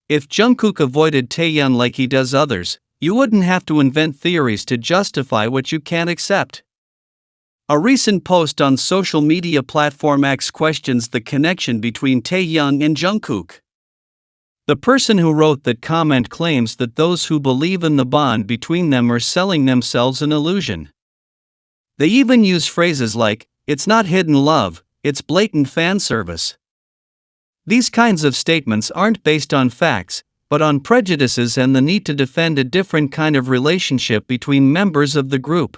If Jungkook avoided Taehyung like he does others, you wouldn't have to invent theories to justify what you can't accept. A recent post on social media platform X questions the connection between Taehyung and Jungkook. The person who wrote that comment claims that those who believe in the bond between them are selling themselves an illusion. They even use phrases like, "It's not hidden love, it's blatant fan service." These kinds of statements aren't based on facts, but on prejudices and the need to defend a different kind of relationship between members of the group.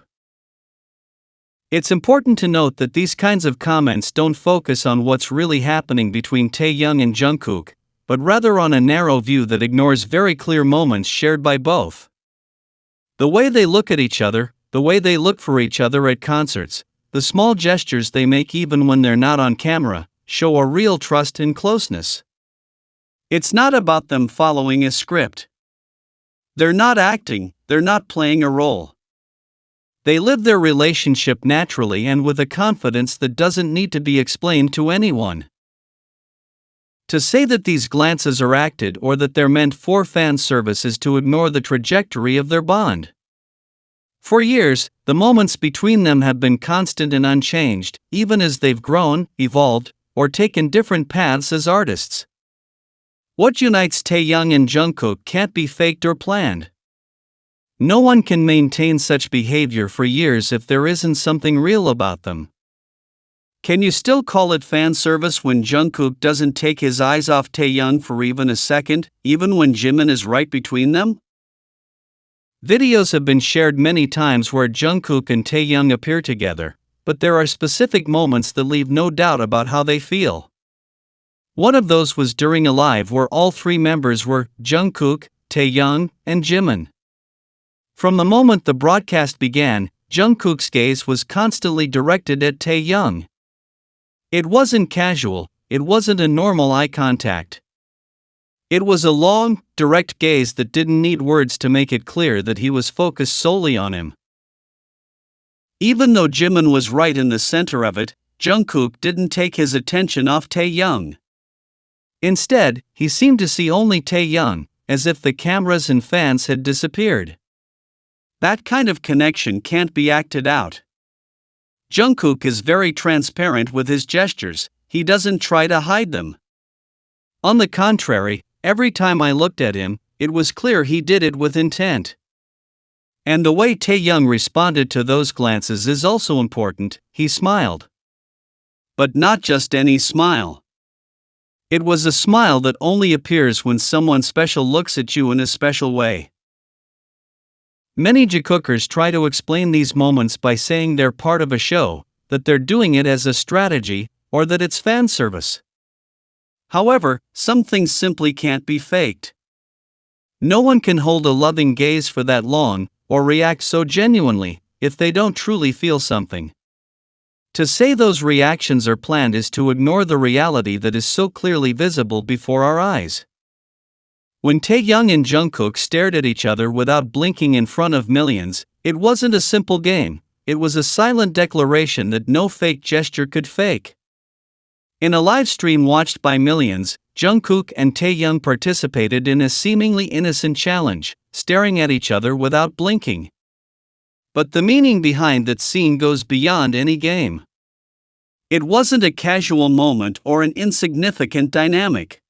It's important to note that these kinds of comments don't focus on what's really happening between Taehyung and Jungkook, but rather on a narrow view that ignores very clear moments shared by both. The way they look at each other, the way they look for each other at concerts, the small gestures they make even when they're not on camera, show a real trust and closeness. It's not about them following a script. They're not acting, they're not playing a role. They live their relationship naturally and with a confidence that doesn't need to be explained to anyone. To say that these glances are acted or that they're meant for fan service is to ignore the trajectory of their bond. For years, the moments between them have been constant and unchanged, even as they've grown, evolved, or taken different paths as artists. What unites Taehyung and Jungkook can't be faked or planned. No one can maintain such behavior for years if there isn't something real about them. Can you still call it fan service when Jungkook doesn't take his eyes off Taehyung for even a second, even when Jimin is right between them? Videos have been shared many times where Jungkook and Taehyung appear together, but there are specific moments that leave no doubt about how they feel. One of those was during a live where all three members were Jungkook, Taehyung, and Jimin. From the moment the broadcast began, Jungkook's gaze was constantly directed at Taehyung. It wasn't casual, it wasn't a normal eye contact. It was a long, direct gaze that didn't need words to make it clear that he was focused solely on him. Even though Jimin was right in the center of it, Jungkook didn't take his attention off Taehyung. Instead, he seemed to see only Taehyung, as if the cameras and fans had disappeared. That kind of connection can't be acted out. Jungkook is very transparent with his gestures, he doesn't try to hide them. On the contrary, every time I looked at him, it was clear he did it with intent. And the way Taehyung responded to those glances is also important, he smiled. But not just any smile. It was a smile that only appears when someone special looks at you in a special way. Many jungkookers try to explain these moments by saying they're part of a show, that they're doing it as a strategy, or that it's fan service. However, some things simply can't be faked. No one can hold a loving gaze for that long, or react so genuinely, if they don't truly feel something. To say those reactions are planned is to ignore the reality that is so clearly visible before our eyes. When Taehyung and Jungkook stared at each other without blinking in front of millions, it wasn't a simple game, it was a silent declaration that no fake gesture could fake. In a live stream watched by millions, Jungkook and Taehyung participated in a seemingly innocent challenge, staring at each other without blinking. But the meaning behind that scene goes beyond any game. It wasn't a casual moment or an insignificant dynamic.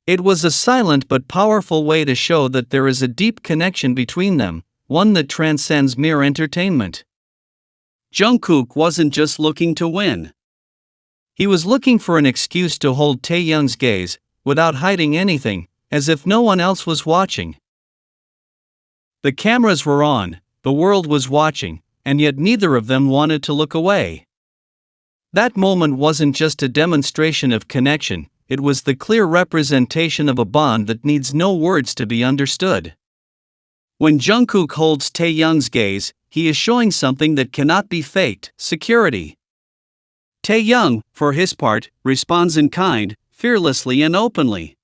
It was a silent but powerful way to show that there is a deep connection between them, one that transcends mere entertainment. Jungkook wasn't just looking to win. He was looking for an excuse to hold Taehyung's gaze, without hiding anything, as if no one else was watching. The cameras were on, the world was watching, and yet neither of them wanted to look away. That moment wasn't just a demonstration of connection, it was the clear representation of a bond that needs no words to be understood. When Jungkook holds Taehyung's gaze, he is showing something that cannot be faked: security. Taehyung, for his part, responds in kind, fearlessly and openly.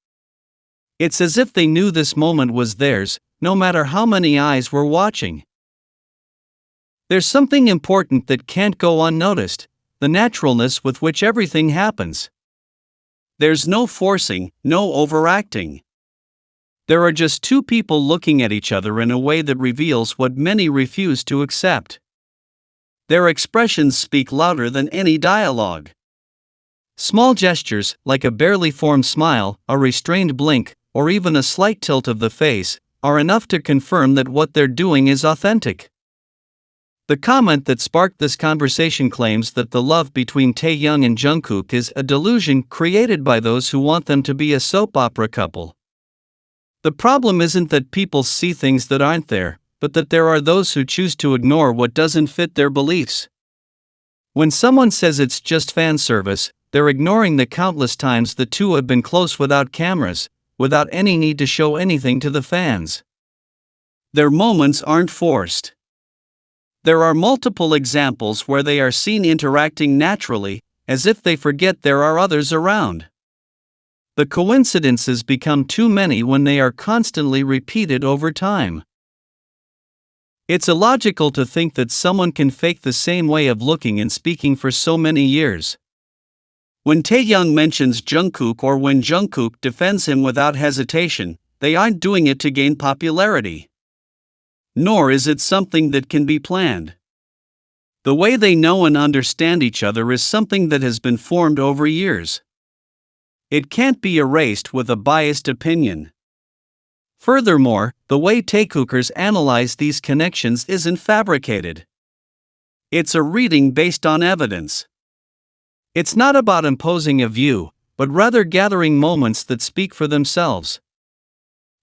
It's as if they knew this moment was theirs, no matter how many eyes were watching. There's something important that can't go unnoticed: the naturalness with which everything happens. There's no forcing, no overacting. There are just two people looking at each other in a way that reveals what many refuse to accept. Their expressions speak louder than any dialogue. Small gestures, like a barely formed smile, a restrained blink, or even a slight tilt of the face, are enough to confirm that what they're doing is authentic. The comment that sparked this conversation claims that the love between Taehyung and Jungkook is a delusion created by those who want them to be a soap opera couple. The problem isn't that people see things that aren't there, but that there are those who choose to ignore what doesn't fit their beliefs. When someone says it's just fan service, they're ignoring the countless times the two have been close without cameras, without any need to show anything to the fans. Their moments aren't forced. There are multiple examples where they are seen interacting naturally, as if they forget there are others around. The coincidences become too many when they are constantly repeated over time. It's illogical to think that someone can fake the same way of looking and speaking for so many years. When Taehyung mentions Jungkook or when Jungkook defends him without hesitation, they aren't doing it to gain popularity. Nor is it something that can be planned. The way they know and understand each other is something that has been formed over years. It can't be erased with a biased opinion. Furthermore, the way Taekookers analyze these connections isn't fabricated. It's a reading based on evidence. It's not about imposing a view, but rather gathering moments that speak for themselves.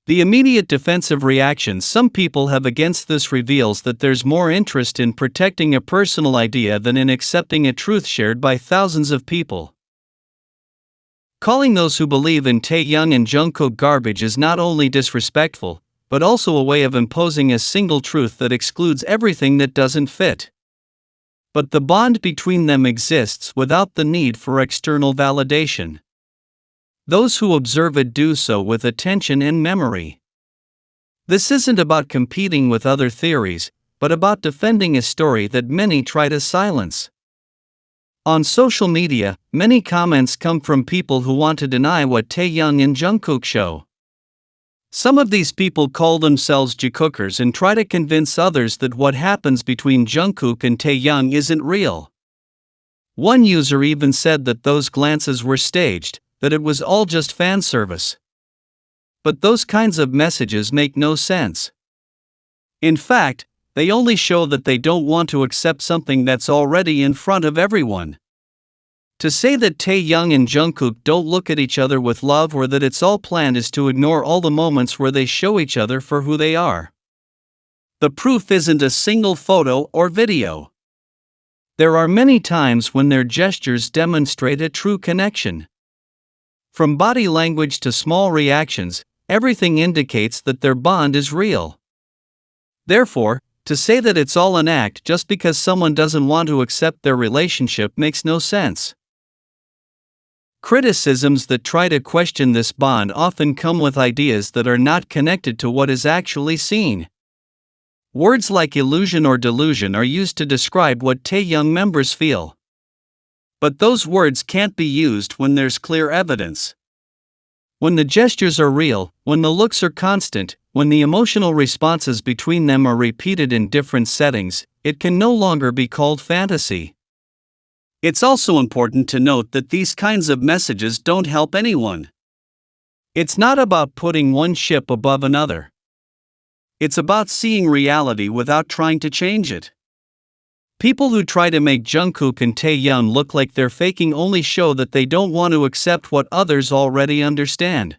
The immediate defensive reaction some people have against this reveals that there's more interest in protecting a personal idea than in accepting a truth shared by thousands of people. Calling those who believe in Taehyung and Jungkook garbage is not only disrespectful, but also a way of imposing a single truth that excludes everything that doesn't fit. But the bond between them exists without the need for external validation. Those who observe it do so with attention and memory. This isn't about competing with other theories, but about defending a story that many try to silence. On social media, many comments come from people who want to deny what Taehyung and Jungkook show. Some of these people call themselves jungkookers and try to convince others that what happens between Jungkook and Taehyung isn't real. One user even said that those glances were staged, that it was all just fan service. But those kinds of messages make no sense. In fact, they only show that they don't want to accept something that's already in front of everyone. To say that Taehyung and Jungkook don't look at each other with love or that it's all planned is to ignore all the moments where they show each other for who they are. The proof isn't a single photo or video. There are many times when their gestures demonstrate a true connection. From body language to small reactions, everything indicates that their bond is real. Therefore, to say that it's all an act just because someone doesn't want to accept their relationship makes no sense. Criticisms that try to question this bond often come with ideas that are not connected to what is actually seen. Words like illusion or delusion are used to describe what Taehyung members feel. But those words can't be used when there's clear evidence. When the gestures are real, when the looks are constant, when the emotional responses between them are repeated in different settings, it can no longer be called fantasy. It's also important to note that these kinds of messages don't help anyone. It's not about putting one ship above another. It's about seeing reality without trying to change it. People who try to make Jungkook and Taehyung look like they're faking only show that they don't want to accept what others already understand.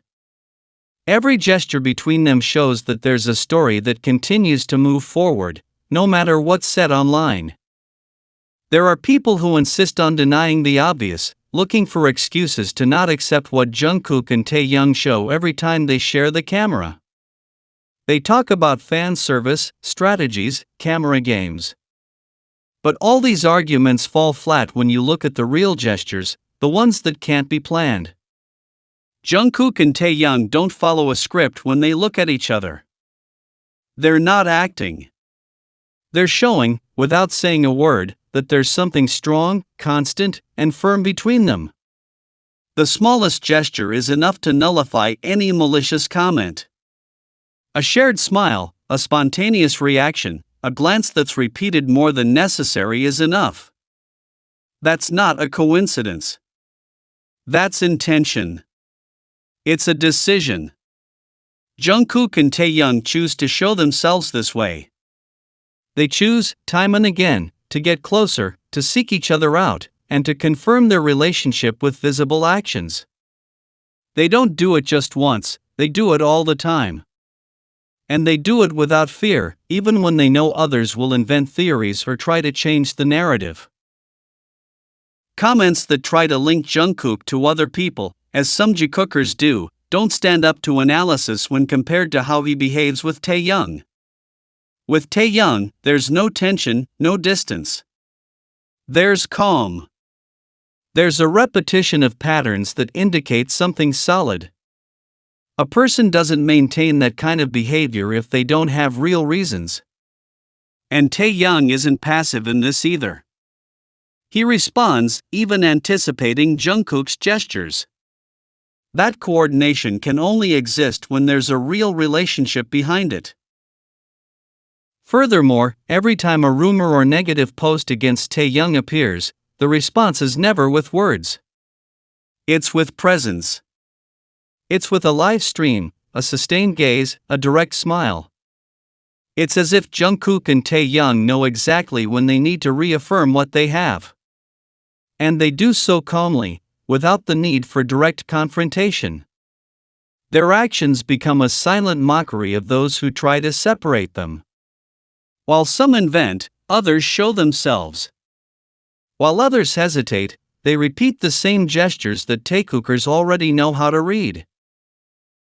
Every gesture between them shows that there's a story that continues to move forward, no matter what's said online. There are people who insist on denying the obvious, looking for excuses to not accept what Jungkook and Taehyung show every time they share the camera. They talk about fan service, strategies, camera games. But all these arguments fall flat when you look at the real gestures, the ones that can't be planned. Jungkook and Taehyung don't follow a script when they look at each other. They're not acting. They're showing, without saying a word, that there's something strong, constant, and firm between them. The smallest gesture is enough to nullify any malicious comment. A shared smile, a spontaneous reaction, a glance that's repeated more than necessary is enough. That's not a coincidence. That's intention. It's a decision. Jungkook and Taehyung choose to show themselves this way. They choose, time and again, to get closer, to seek each other out, and to confirm their relationship with visible actions. They don't do it just once, they do it all the time. And they do it without fear, even when they know others will invent theories or try to change the narrative. Comments that try to link Jungkook to other people, as some jungkookers do, don't stand up to analysis when compared to how he behaves with Taehyung. With Taehyung, there's no tension, no distance. There's calm. There's a repetition of patterns that indicate something solid. A person doesn't maintain that kind of behavior if they don't have real reasons. And Taehyung isn't passive in this either. He responds, even anticipating Jungkook's gestures. That coordination can only exist when there's a real relationship behind it. Furthermore, every time a rumor or negative post against Taehyung appears, the response is never with words. It's with presence. It's with a live stream, a sustained gaze, a direct smile. It's as if Jungkook and Taehyung know exactly when they need to reaffirm what they have. And they do so calmly, without the need for direct confrontation. Their actions become a silent mockery of those who try to separate them. While some invent, others show themselves. While others hesitate, they repeat the same gestures that Taekookers already know how to read.